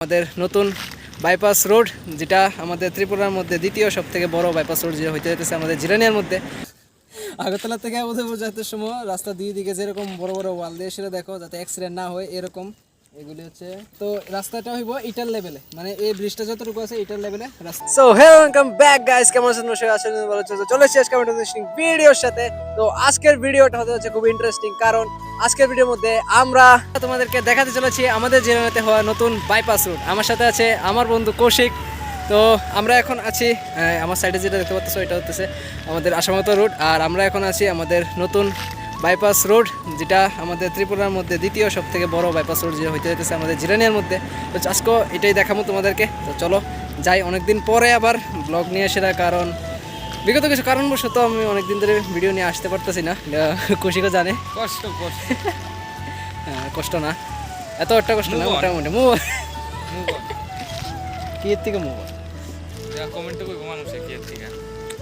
আমাদের নতুন bypass road, যেটা আমাদের ত্রিপুরার মধ্যে দ্বিতীয় সবথেকে বড় বাইপাস রোড, যেটা হইতে হইতেছে আমাদের জিরানিয়ার মধ্যে। আগরতলা থেকে উদয়পুর যাতে সময় রাস্তা দুই দিকে যেরকম বড় বড় ওয়াল দিয়ে সেটা দেখো, যাতে অ্যাক্সিডেন্ট না হয় এরকম এগুলি হচ্ছে। তো রাস্তাটা হইব ইটার লেভেলে, মানে এই ব্রিজটা যতটুকু আছে ইটার লেভেলে রাস্তা। So hello, welcome back guys, কেমন আছেন? সবাই আছেন ভালো আছেন? চলে এসেছি আজকে একটা ইন্টারেস্টিং ভিডিওর সাথে। তো আজকের ভিডিওটা হতে হচ্ছে খুব ইন্টারেস্টিং, কারণ আজকের ভিডিওর মধ্যে আমরা তোমাদেরকে দেখাতে চলেছি আমাদের জিরানিয়াতে হওয়া নতুন বাইপাস রোড। আমার সাথে আছে আমার বন্ধু কৌশিক। তো আমরা এখন আছি, আমার সাইডে যেটা দেখতে পাচ্ছ এটা হচ্ছে আমাদের আসামতো রোড, আর আমরা এখন আছি আমাদের নতুন বাইপাস রোড, যেটা আমাদের ত্রিপুরার মধ্যে দ্বিতীয় সবথেকে বড় বাইপাস রোড, যেটা হইতে হইতেছে আমাদের জিরানিয়ার মধ্যে। তো আজকে এটাই দেখাবো তোমাদেরকে। তো চলো যাই, অনেকদিন পরে আবার ব্লগ নিয়ে এসে, কারণ বিগত কিছু কারণবশত আমি অনেকদিন ধরে ভিডিও নিয়ে আসতে পারতেছি না। কৌশিকও জানে কষ্ট কষ্ট কষ্ট না, এত একটা কষ্ট না, মোটামুটি কি এর থেকে মোবাইল কমেন্ট করবো মানুষে কি থেকে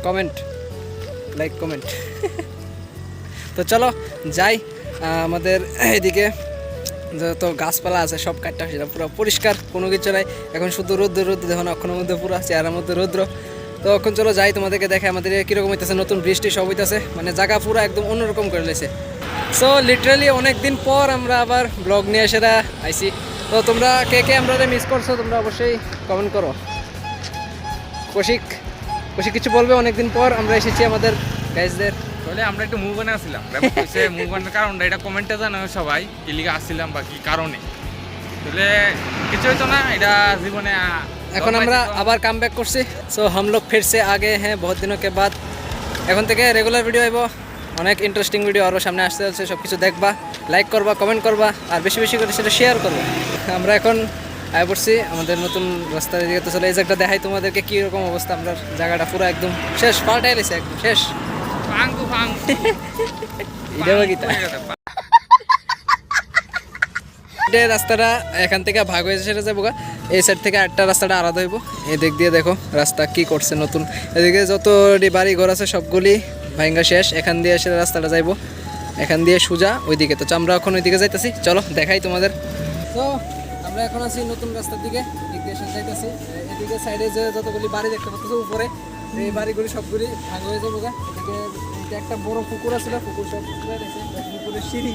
কমেন্ট, লাইক কমেন্ট। তো চলো যাই, আমাদের এদিকে যত গাছপালা আছে সব কাটটা সেটা পুরো পরিষ্কার, কোনো কিছু নাই। এখন শুধু রৌদ্র রৌদ্র, দেখুন অক্ষণের মধ্যে পুরো চেহারার মধ্যে রৌদ্র। তো এখন চলো যাই, তোমাদেরকে দেখে আমাদের কীরকম হইতেছে, নতুন বৃষ্টি সব হইতেছে, মানে জায়গা পুরো একদম অন্যরকম করে লেছে। সো লিটারালি অনেক দিন পর আমরা আবার ব্লগ নিয়ে এসে আইসি। তো তোমরা কে কে আমরা মিস করছো তোমরা অবশ্যই কমেন্ট করো। কৌশিক কিছু বলবে? অনেকদিন পর আমরা এসেছি আমাদের গাইজদের। তাহলে আমরা একটু মুভ বানা আসছিলাম, মুভ বানার কারণটা এটা কমেন্টে জানাবে সবাই কি লিগে আসছিলাম বা কি কারণে। তাহলে কিছু হইতো না, এটা জীবনে এখন আমরা আবার কাম ব্যাক করছি। সো হাম লোগ ফির সে আগে হ্যাঁ বহুত দিনों के बाद। এখন থেকে রেগুলার ভিডিও আইব, অনেক ইন্টারেস্টিং ভিডিও আরও সামনে আসতে যাচ্ছে। সব কিছু দেখবা, লাইক করবা, কমেন্ট করবা, আর বেশি বেশি করে সেটা শেয়ার করবা। আমরা এখন আয় পড়ছি আমাদের নতুন রাস্তার দিকে। তো চলে এই জায়গাটা দেখাই তোমাদেরকে কীরকম অবস্থা। আমরা জায়গাটা পুরো একদম শেষ, পাল্টাই লেছে একদম শেষ। রাস্তাটা এখান থেকে ভাগ হয়েছে, সেটা যাবো এই সাইড থেকে একটা রাস্তাটা আলাদা হইব। এই দিক দিয়ে দেখো রাস্তা কি করছে নতুন। এদিকে যত বাড়ি ঘর আছে সবগুলি ভাঙ্গা শেষ। এখান দিয়ে সেটা রাস্তাটা যাইবো, এখান দিয়ে সোজা ওইদিকে। তো আমরা এখন ওইদিকে যাইতেছি, চলো দেখাই তোমাদের। তো আমরা এখন আছি নতুন রাস্তার দিকে, যাইতেছি। এদিকে সাইডে যে যতগুলি বাড়ি দেখতে পাচ্ছ উপরে, এই বাড়িগুলি সবগুলি ভাগ হয়ে যাবো। এদিকে একটা বড় পুকুর আছে, পুকুর সব পুকুরের সিঁড়ি।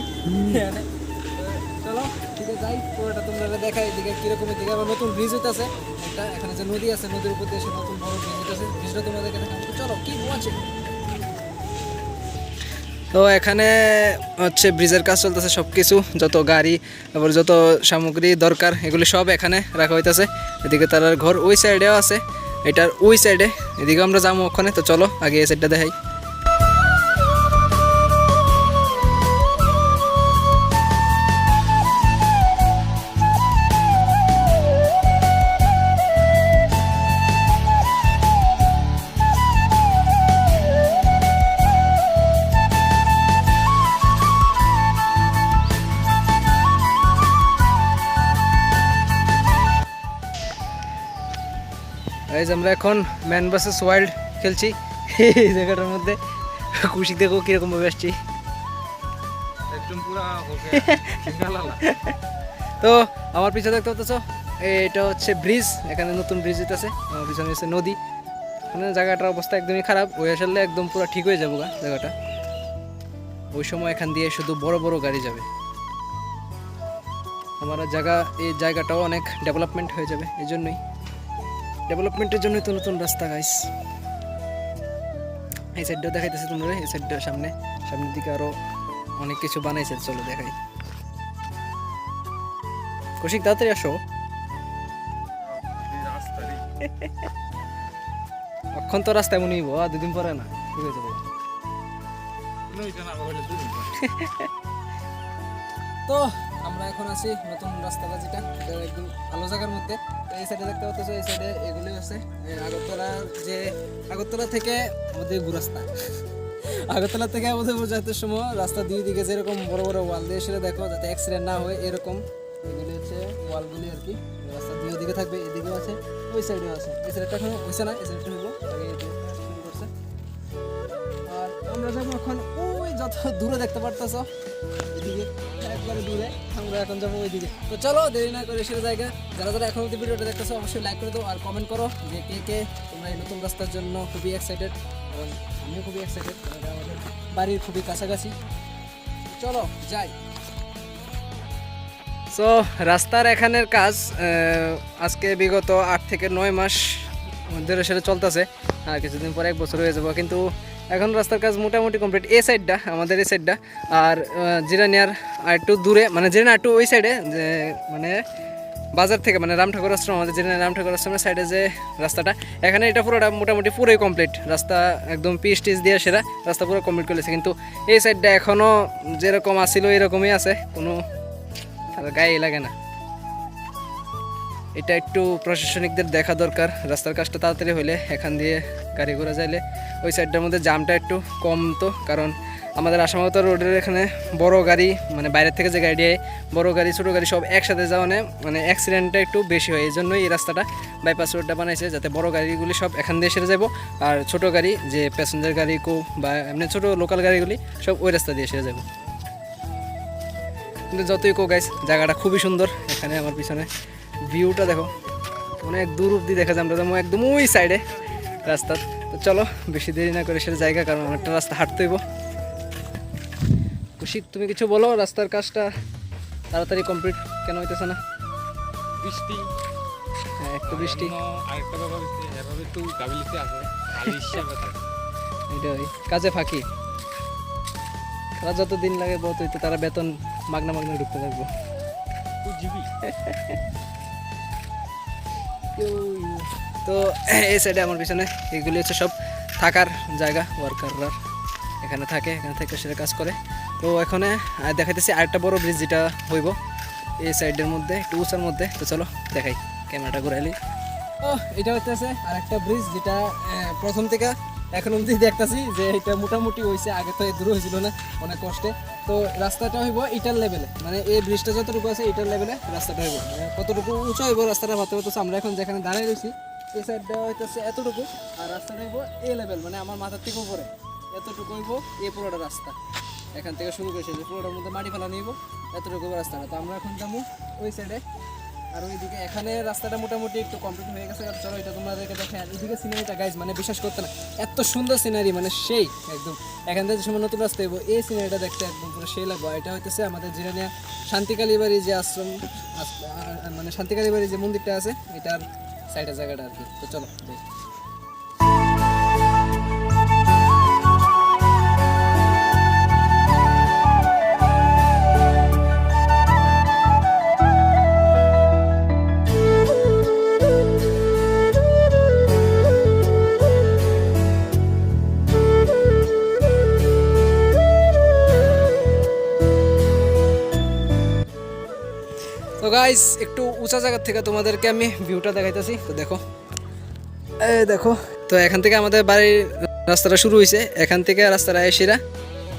চলো এদিকে যাই, পুরোটা তোমরা দেখাই এদিকে কিরকম। এদিকে আবার নতুন ব্রিজ হইতেছে একটা, এখানে যে নদী আছে নদীর উপর দিয়ে এসে নতুন বড় ব্রিজ হইতেছে, ব্রিজটা তোমাদেরকে দেখাবো। চলো কি আছে। তো এখানে হচ্ছে ব্রিজের কাজ চলতেছে, সব কিছু যত গাড়ি তারপর যত সামগ্রী দরকার এগুলি সব এখানে রাখা হইতেছে। এদিকে তার ঘর ওই সাইডেও আছে, এটার ওই সাইডে। এদিকে আমরা যাবো ওখানে। তো চলো আগে এই সাইডটা দেখাই। আমরা এখন ম্যান ভার্সেস ওয়াইল্ড খেলছি এই জায়গাটার মধ্যে। খুশি দেখো কিরকম ভাবে আসছি। তো আমার পিছনে দেখতে পাচ্ছ এটা হচ্ছে ব্রিজ, এখানে নতুন ব্রিজ হইতেছে। আমার পিছনে হচ্ছে নদী। মানে জায়গাটার অবস্থা একদমই খারাপ, ওই আসলে একদম পুরো ঠিক হয়ে যাবো জায়গাটা। ওই সময় এখান দিয়ে শুধু বড় বড় গাড়ি যাবে। আমার এই জায়গাটাও অনেক ডেভেলপমেন্ট হয়ে যাবে, এই জন্যই ডেভেলপমেন্টের জন্যই তো নতুন রাস্তা গাইস। এই সাইডটাও দেখাইতেছে তোমরা, এই সাইডটা সামনের দিকে আরো অনেক কিছু বানাইছে। চলো দেখাই। কৌশিক তাড়াতাড়ি আসো, অক্ষণ তো রাস্তা এমনই হইব, দুদিন পরে না ঠিক হয়ে যাবো। তো আমরা এখন আছি নতুন রাস্তাটা, যেটা একদম ভালো জায়গার মধ্যে। এই সাইডে দেখতে পাচ্ছ, এই সাইডে এগুলি আছে আগরতলা থেকে আমাদের রাস্তা। আগরতলা থেকে আমাদের যাতে সময় রাস্তা দুই দিকে যেরকম বড় বড় ওয়াল দিয়ে সেটা দেখো, যাতে অ্যাক্সিডেন্ট না হয় এরকম এগুলি হচ্ছে ওয়ালগুলি আর কি। রাস্তা দুই দিকে থাকবে, এদিকেও আছে ওই সাইডেও আছে। এই সাইডটা এখন হয়েছে না, এই সাইডটা হইব আগে শুরু করছে। আর আমরা যাবো এখন ওই যত দূরে দেখতে পারতেছ এদিকে একবারে দূরে, আমরা এখন যাবো ওইদিকে। তো চলো দেরি না করে সেটা জায়গা, যারা যারা এখন অব্দি ভিডিওটা দেখতেছো অবশ্যই লাইক করে দাও আর কমেন্ট করো যে কে কে তোমরা এই নতুন রাস্তার জন্য খুবই এক্সাইটেড, এবং আমিও খুবই এক্সাইটেড, আমাদের বাড়ির খুবই কাছাকাছি। চলো যাই। সো রাস্তার এখানের কাজ আজকে বিগত 8 থেকে 9 মাস ধরে সেটা চলতেছে, আর কিছুদিন পরে 1 বছর হয়ে যাবো, কিন্তু এখন রাস্তার কাজ মোটামুটি কমপ্লিট। এই সাইডটা আমাদের এই সাইডটা, আর জিরানিয়ার আর একটু দূরে, মানে জিরানিয়া একটু ওই সাইডে, যে মানে বাজার থেকে, মানে রাম ঠাকুর আশ্রম, আমাদের জিরানিয়া রাম ঠাকুর আশ্রমের সাইডে যে রাস্তাটা, এখানে এটা পুরোটা মোটামুটি পুরোই কমপ্লিট। রাস্তা একদম পিচ টিচ দিয়ে সেরা রাস্তা পুরো কমপ্লিট করেছে, কিন্তু এই সাইডটা এখনও যেরকম আসিল এরকমই আছে, কোনো গায়ে লাগে না। এটা একটু প্রশাসনিকদের দেখা দরকার, রাস্তার কাজটা তাড়াতাড়ি হলে এখান দিয়ে গাড়ি ঘোড়া যাইলে ওই সাইডটার মধ্যে জামটা একটু কমতো, কারণ আমাদের আসামাবাদ রোডের এখানে বড় গাড়ি, মানে বাইরের থেকে যে গাড়ি আয়, বড় গাড়ি ছোটো গাড়ি সব একসাথে যাওয়ানে মানে অ্যাক্সিডেন্টটা একটু বেশি হয়। এই জন্যই এই রাস্তাটা বাইপাস রোডটা বানাইছে, যাতে বড় গাড়িগুলি সব এখান দিয়ে সেরে যাবো, আর ছোটো গাড়ি যে প্যাসেঞ্জার গাড়ি বা এমনি ছোটো লোকাল গাড়িগুলি সব ওই রাস্তা দিয়ে সেরে যাবো। কিন্তু যতই কো গাইস, জায়গাটা খুবই সুন্দর। এখানে আমার পিছনে ভিউটা দেখো, অনেক দূর অব্দি দেখা যায়, আমরা যেমন একদম ওই সাইডে রাস্তার। তো চলো বেশি দেরি না করে সেটা জায়গা, কারণ একটা রাস্তা হাঁটতে হইব। কুশিক তুমি কিছু বলো, রাস্তার কাজটা তাড়াতাড়ি কমপ্লিট কেন হইতেছে না? বৃষ্টি, হ্যাঁ একটু বৃষ্টি, আরেকটা ব্যাপার হচ্ছে এভাবে একটু গাবিলিতে আছে, খালি হিসাবে থাকে। এটাই কাজে ফাঁকি। তারা যত দিন লাগে ততই তো তারা বেতন মাগনা মাগনা ঢুকতে থাকবো। তুই জিবি তো এই সাইডে আমার পিছনে এগুলি হচ্ছে সব থাকার জায়গা, ওয়ার্কাররা এখানে থাকে, এখানে থেকে সেটা কাজ করে। তো এখানে দেখাইতেছি আরেকটা বড় ব্রিজ যেটা হইব এই সাইডের মধ্যে, একটু উঁচার মধ্যে। তো চলো দেখাই, ক্যামেরাটা ঘুরাইলি। ও এটা হচ্ছে আরেকটা ব্রিজ, যেটা প্রথম থেকে এখন অবধি দেখতেছি যে এটা মোটামুটি হয়েছে, আগে তো দূর হয়েছিল না, অনেক কষ্টে। তো রাস্তাটা হইব ইটার লেভেলে, মানে এই ব্রিজটা যতটুকু আছে ইটার লেভেলে রাস্তাটা হইব, মানে কতটুকু উঁচু হইব রাস্তাটা ভাবতে পারতেছি। আমরা এখন যেখানে দাঁড়িয়ে রয়েছি এই সাইডটা হইতেছে এতটুকু, আর রাস্তাটা হইব এই লেভেল, মানে আমার মাথার থেকে উপরে এতটুকু হইব এই পুরোটা রাস্তা। এখান থেকে শুরু করেছে যে পুরোটার মধ্যে মাটি ফেলা নিব, এতটুকু রাস্তাটা। তো আমরা এখন যাবো ওই সাইডে, আর ওইদিকে এখানে রাস্তাটা মোটামুটি একটু কমপ্লিট হয়ে গেছে। চলো এটা তোমাদেরকে দেখে, আর এদিকে সিনারিটা গাইজ, মানে বিশ্বাস করতে না, এত সুন্দর সিনারি, মানে সেই একদম। এখান থেকে যে সময় নতুন রাস্তা হইব এই সিনারিটা দেখতে একদম পুরো সেই লাগবে। এটা হইতেছে আমাদের জিরানিয়া শান্তিকালীবাড়ি যে আশ্রম, মানে শান্তিকালীবাড়ি যে মন্দিরটা আছে এটার সাইডের জায়গাটা আর কি। তো চলো যাই। তো গাইস একটু উঁচা জায়গা থেকে তোমাদেরকে আমি ভিউটা দেখাইতেছি। তো দেখো, এই দেখো, তো এখান থেকে আমাদের বাড়ির রাস্তাটা শুরু হয়েছে, এখান থেকে রাস্তাটা সেরা,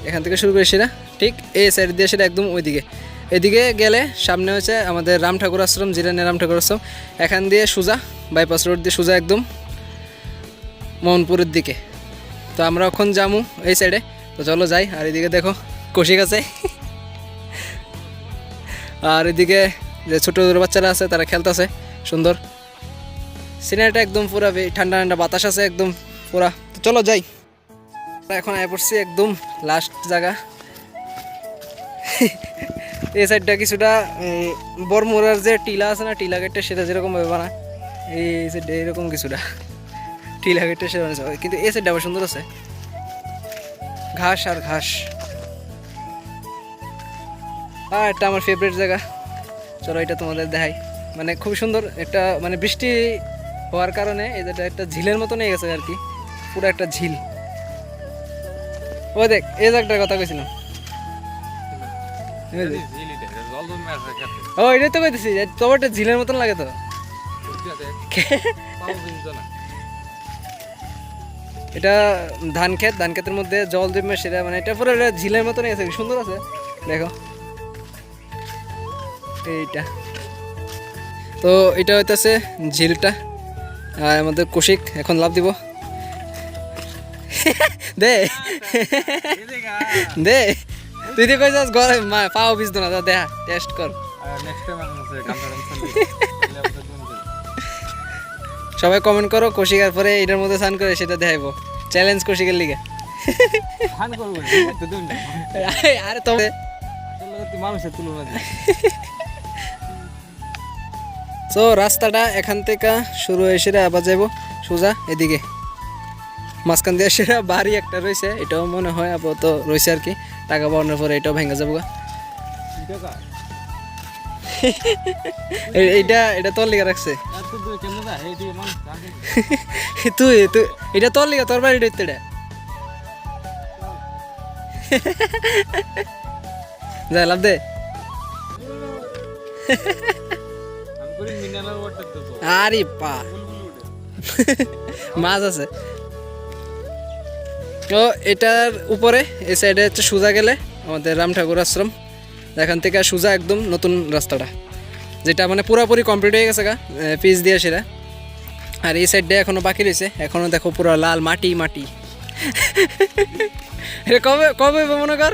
এখান থেকে শুরু করে সেরা ঠিক এই সাইড দিয়ে সেটা একদম ওইদিকে। এদিকে গেলে সামনে হচ্ছে আমাদের রাম ঠাকুর আশ্রম, জিরানিয়া রাম ঠাকুর আশ্রম। এখান দিয়ে সোজা বাইপাস রোড দিয়ে সোজা একদম মোহনপুরের দিকে। তো আমরা এখন যামু এই সাইডে। তো চলো যাই। আর এদিকে দেখো কৌশিক আছে, আর এদিকে যে ছোটো বাচ্চারা আছে তারা খেলতেছে, সুন্দর সিনারিটা একদম পুরা ঠান্ডা ঠান্ডা বাতাস আছে একদম পুরা। তো চলো যাই। এখন আয় পড়ছি একদম লাস্ট জায়গা। এই সাইডটা কিছুটা বরমুরার যে টিলা আছে না, টিলা গেটটা সেটা যেরকম ভাবে বানা, এই সাইডটা এরকম কিছুটা টিলা গেটটা সেটা বানাচ্ছে, কিন্তু এই সাইডটা আবার সুন্দর আছে, ঘাস আর ঘাস। আর এটা আমার ফেভারিট জায়গা, চলো এটা তোমাদের দেখাই। মানে খুব সুন্দর একটা, মানে বৃষ্টি হওয়ার কারণে এই যেটা একটা ঝিলের মতো নিয়ে গেছে আর কি, পুরো একটা ঝিল। ও দেখ এই জায়গাটার কথা কইছিলাম, ও এটাই তো কইতেছি, তোমার একটা ঝিলের মতন লাগে তো। এটা ধান ক্ষেত, ধান ক্ষেতের মধ্যে জল দিবে সেটা, মানে এটা পুরো ঝিলের মতনই আছে, সুন্দর আছে দেখো এইটা। তো এটা হইতেছে ঝিলটা, আর আমাদের কৌশিক এখন লাভ দিব। দে দে তুই তো কইছস ঘরে পাও বিজতো না দেখা টেস্ট কর নেক্সট টাইম আমি গামছা সবাই কমেন্ট করো কৌশিকার পরে এটার মধ্যে স্নান করে সেটা দেখাইবো চ্যালেঞ্জ কৌশিকের লিগে খান করব তো দিন না আরে তবে আসলে তুই মানুষের তুলনা দিস সো রাস্তাটা এখান থেকে শুরু হয়ে সেটা আবার যাবো সোজা এদিকে মাঝখান দিয়ে সেটা বাড়ি একটা রয়েছে এটাও মনে হয় আপাতত রয়েছে আর কি টাকা পাওয়ানোর পরে এটাও ভেঙে যাবো গা। এইটা এটা তোর লিগে রাখছে তুই তুই এটা তোর লিগে তোর বাড়ি দেখতে যা লাভ দে আরে পা মাছ আছে তো এটার উপরে এই সাইডে হচ্ছে সোজা গেলে আমাদের রাম ঠাকুর আশ্রম এখান থেকে সোজা একদম নতুন রাস্তাটা যেটা মানে পুরোপুরি কমপ্লিট হয়ে গেছে গা পিচ দিয়ে সেটা আর এই সাইডটা এখনো বাকি রয়েছে এখনো দেখো পুরো লাল মাটি মাটি এটা কবে কবে মনে কর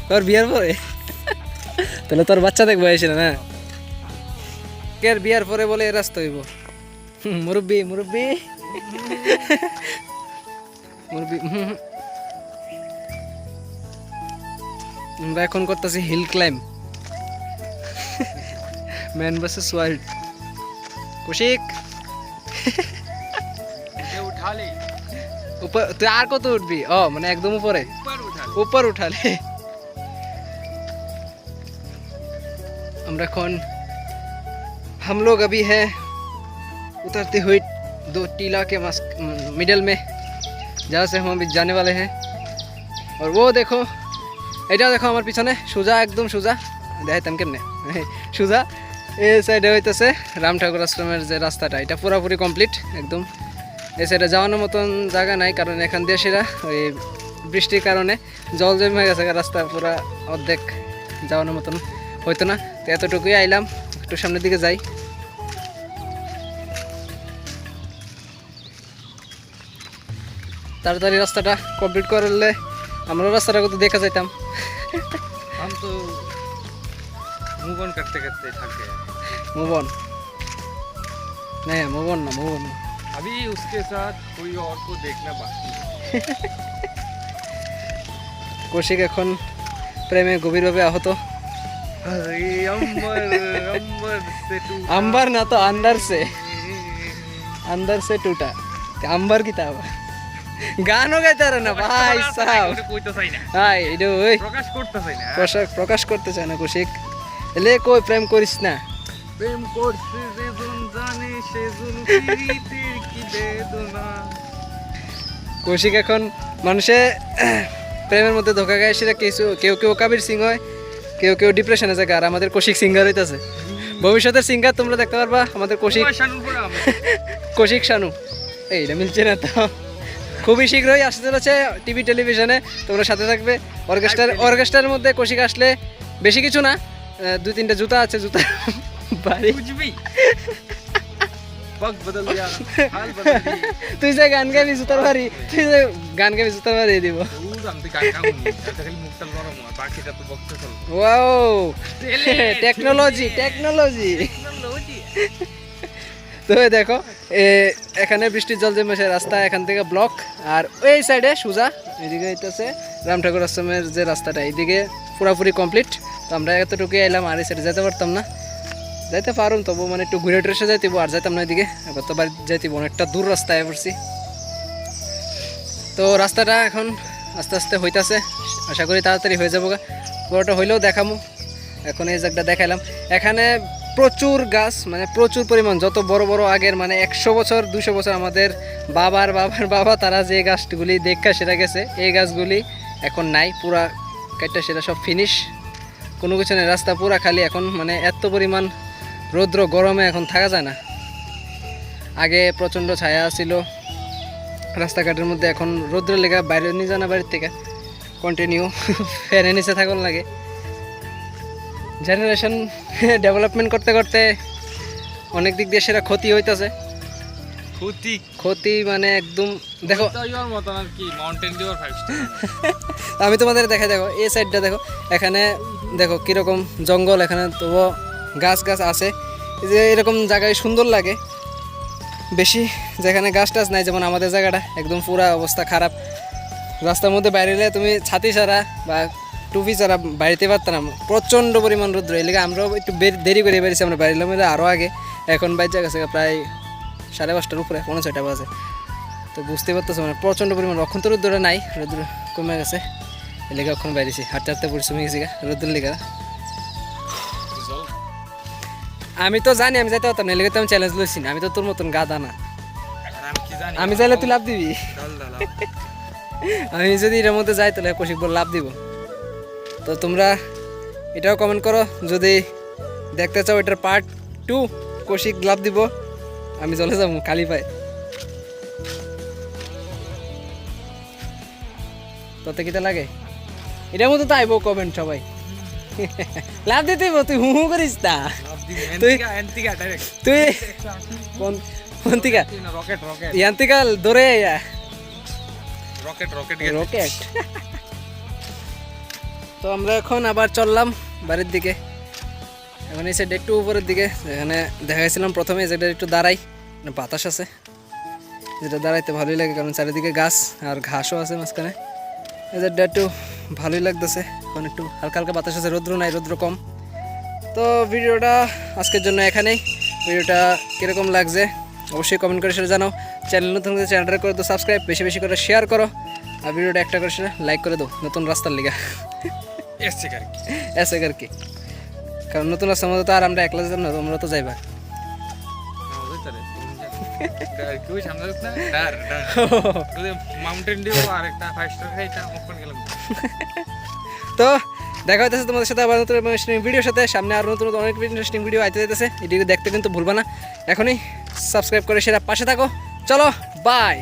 তোর বিয়ার পরে তাহলে তোর বাচ্চা দেখবো এসে না কের বিয়ার পরে বলে এ রাস্তা হইব মুরব্বি মুরব্বি মুরব্বি আমরা এখন করতেছি hill climb man versus wild Kaushik উঠালে উপর তুই আর কত উঠবি ও মানে একদম উপরে ऊपर उठा ले আমরা এখন हम लोग अभी है उतरते हुए दो टीला के मिडल में जहाँ से हम अभी जाने वाले हैं और वो देखो এটা দেখো আমার পিছনে সোজা একদম সোজা দেখাইতাম কেমনে সোজা এই সাইডে হইতেছে রাম ঠাকুর আশ্রমের যে রাস্তাটা এটা পুরোপুরি কমপ্লিট একদম এই সাইডে যাওয়ানোর মতন জায়গা নাই কারণ এখান দিয়ে সেরা ওই বৃষ্টির কারণে জল জমে গেছে রাস্তা পুরো অর্ধেক যাওয়ানোর মতন হইতো না তো এতটুকুই আইলাম একটু সামনের দিকে যাই তাড়াতাড়ি রাস্তাটা কমপ্লিট করলে আমরা রাস্তাটা কত দেখা যাইতাম हम तो मूव ऑन करते करते थक गए मूव ऑन नहीं मूव ऑन ना मूव ऑन अभी उसके साथ कोई और को देखना बाकी কৌশিক এখন প্রেমে গভীরভাবে আহত अरे अंबर अंबर से तू अंबर ना तो अंदर से टूटा अंबर की तावा গানও গাইতে পারে না ভাই সাহেব কইতে চাই না হাই এটা ওই প্রকাশ করতে চাই না প্রকাশ করতে চায় না কৌশিক এলে কই প্রেম করিস না প্রেম করতে যে জন জানে সে জন প্রীতি কি বেদনা কৌশিক এখন মানুষে প্রেমের মধ্যে ধোকা খায় সেটা কিছু কেউ কেউ কাবির সিং হয় কেউ কেউ ডিপ্রেশনে যায় আর আমাদের কৌশিক সিঙ্গার হইতেছে ভবিষ্যতের সিঙ্গার তোমরা দেখতে পারবা আমাদের কৌশিক কৌশিক শানু এইটা মিলছে না তো খুবই শীঘ্রই আসতে চলেছে টিভি টেলিভিশনে তোমরা সাথে থাকবে অর্কেস্ট্রার মধ্যে কৌশিক আসলে বেশি কিছু না 2-3টা জুতা আছে জুতা বাড়ি বুঝবি वक्त बदल गया हाल बदल गई তুই যে গান গাবি জুতার বাড়ি তুই যে গান গাবি জুতার বাড়ি দিব আমি গান গাউনি খালি মুখটা নরম হয় বাকিটা তো বক্স চলবে ওয়াও টেকনোলজি তো দেখো এখানে বৃষ্টির জল জমেছে রাস্তা এখান থেকে ব্লক আর ওই সাইডে সোজা এদিকে হইতেছে রাম ঠাকুর আশ্রমের যে রাস্তাটা এইদিকে পুরোপুরি কমপ্লিট তো আমরা এতটুকুই এলাম আর এই সাইডে যেতে পারতাম না যাইতে পারুম তবু মানে একটু ঘুরে টুরে যাইতেব আর যাইতাম না এদিকে এবার তো বাড়ি যাইতেব অনেকটা দূর রাস্তায় পড়ছি তো রাস্তাটা এখন আস্তে আস্তে হইতাছে আশা করি তাড়াতাড়ি হয়ে যাবো পুরোটা হইলেও দেখামু এখন এই জায়গাটা দেখাইলাম এখানে প্রচুর গাছ মানে প্রচুর পরিমাণ যত বড় বড় আগের মানে 100 বছর 200 বছর আমাদের বাবার বাবা তারা যে গাছগুলি দেখা সেটা গেছে এই গাছগুলি এখন নাই পুরা কাটটা সেটা সব ফিনিশ কোনো কিছু নেই রাস্তা পুরা খালি এখন মানে এত পরিমাণ রৌদ্র গরমে এখন থাকা যায় না আগে প্রচণ্ড ছায়া ছিল রাস্তাঘাটের মধ্যে এখন রৌদ্র লেগে বাইরে নিয়ে জানা বাড়ির থেকে কন্টিনিউ ফ্যানের নিচে থাকুন লাগে জেনারেশন ডেভেলপমেন্ট করতে করতে অনেক দিক দিয়ে সেটা ক্ষতি হইতেছে ক্ষতি ক্ষতি মানে একদম দেখো ওর মতন আর কি মাউন্টেন ডিউর 5 স্টার আমি তোমাদের দেখাই, দেখো এই সাইডটা দেখো, এখানে দেখো কীরকম জঙ্গল, এখানে তবু গাছ গাছ আছে, এই যে এরকম জায়গায় সুন্দর লাগে বেশি। যেখানে গাছ টাছ নাই, যেমন আমাদের জায়গাটা একদম পুরা অবস্থা খারাপ। রাস্তার মধ্যে বাইরে এলে তুমি ছাতি ছাড়া বা টুপি ছাড়া বাড়িতে পারতাম না, প্রচণ্ড পরিমাণ রৌদ্র। এই লেগে আমরাও একটু দেরি করে বেরিয়েছি, আমরা বাইরের মধ্যে আরও আগে, এখন বাইরে গেছে প্রায় 5:30টার উপরে, 5:30 বাজে। তো বুঝতে পারতেছো মানে প্রচণ্ড পরিমাণ, অক্ষণ তো রোদ্দুরে নাই, রোদ্দুর কমে গেছে, এই লেগে অক্ষণ বাইরেছি, হাঁটতে হাঁটতে পরিশ্রম গেছি রোদ্দুর লেগে। আমি তো জানি আমি যাইতে পারতাম না, এই লেগে তো আমি চ্যালেঞ্জ লইছি না, আমি তো তোর মতন গাদা না। আমি কি জানি আমি চাইলে তুই লাভ দিবি, দল দল আমি যদি এটার মধ্যে যাই তাহলে কৌশিক বল লাভ দিব। তো তোমরা এটাও কমেন্ট করো যদি দেখতে চাও এটার পার্ট 2, কৌশিক লাভ দিব, আমি চলে যাবো খালি পায়ে। তোতে কিটা লাগে এটার মধ্যে তো আইবো কমেন্ট সবাই লাভ দিতে হইব, তুই হু হু করিস তা। এন্টিকা ডাইরেক্ট তুই কোন থেকে রকেট রকেট ইয়ান্তিকা দৌড়ে আয়া রকেট রকেট রকেট। তো আমরা এখন আবার চললাম বাড়ির দিকে। এখন এই সাইড একটু উপরের দিকে, এখানে দেখাইছিলাম প্রথমে যেটা একটু দাঁড়াই, মানে বাতাস আছে, যেটা দাঁড়াইতে ভালোই লাগে কারণ চারিদিকে গাছ আর ঘাসও আছে মাঝখানে, এদেরটা একটু ভালোই লাগতেছে। এখন একটু হালকা হালকা বাতাস আছে, রৌদ্র নাই, রৌদ্র কম। তো ভিডিওটা আজকের জন্য এখানেই। ভিডিওটা কীরকম লাগছে অবশ্যই কমেন্ট করে সেটা জানাও। চ্যানেল নতুন চ্যানেলটা করে দাও সাবস্ক্রাইব, বেশি বেশি করে শেয়ার করো, আর ভিডিওটা একটা করে সেটা লাইক করে দাও, নতুন রাস্তার লিগা এসছে আর কি এসে আর কি, কারণ নতুন রাস্তার মধ্যে তো আর আমরা একলা যেতাম না, তোমরা তো যাইবা। মাউন্টেন ডিউ আর একটা 5 স্টার খাইতাম ওপেন গেলাম। তো দেখা হইতেছে তোমাদের সাথে আবার নতুন ইন্টারেস্টিং ভিডিওর সাথে। সামনে আরও নতুন অনেক ইন্টারেস্টিং ভিডিও আইতে যেতেছে, এটিকে দেখতে কিন্তু ভুলবা না। এখনই সাবস্ক্রাইব করে সেটা পাশে থাকো। চলো বাই।